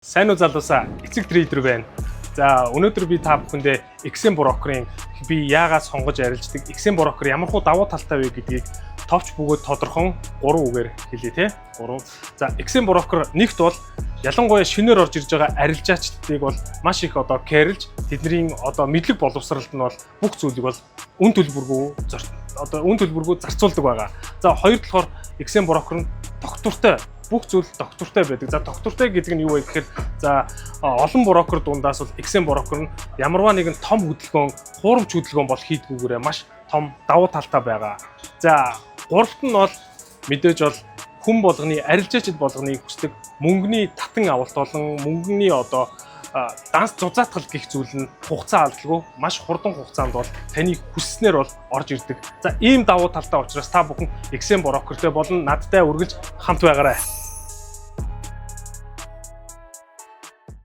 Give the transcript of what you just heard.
Сайн уу залуусаа, эцэг трейдер байна. За өнөөдөр би та бүхэндээ XM брокерийн би яагаад сонгож ярилцдаг, XM брокер ямар хуу давуу талтай вэ гэдгийг товч бөгөөд тодорхон 3 үгээр хэлье те. 3. За XM брокер нэгт бол ялангуяа шинээр орж ирж байгаа арилжаачдыг бол маш их кэрлж тэдний мэдлэг боловсролд нь бол бүх зүйлийг бол үн төлбөргүй зарцуулдаг байгаа. За хоёр талаар XM брокер нь доктортой бүх зүйл доктортой байдаг. За доктортой гэдэг нь юу вэ гэхээр за олон брокер дундаас бол XM брокер нь ямарваа нэгэн том хөдөлгөөн, хуурамч хөдөлгөөн бол хийдгүүгээрээ маш том давуу талтай байгаа. За гуравт нь бол мэдээж бол хүн болгоны арилжаачд болгоныг хүсдэг мөнгөний татан авалт болон мөнгөний данс зузаатгал гэх зүйл нь хугацаа алдалгүй маш хурдан хугацаанд бол таны хүсснээр бол орж ирдэг. За ийм давуу талтай учраас та бүхэн XM брокертэй болон надтай үргэлж хамт байгаарай.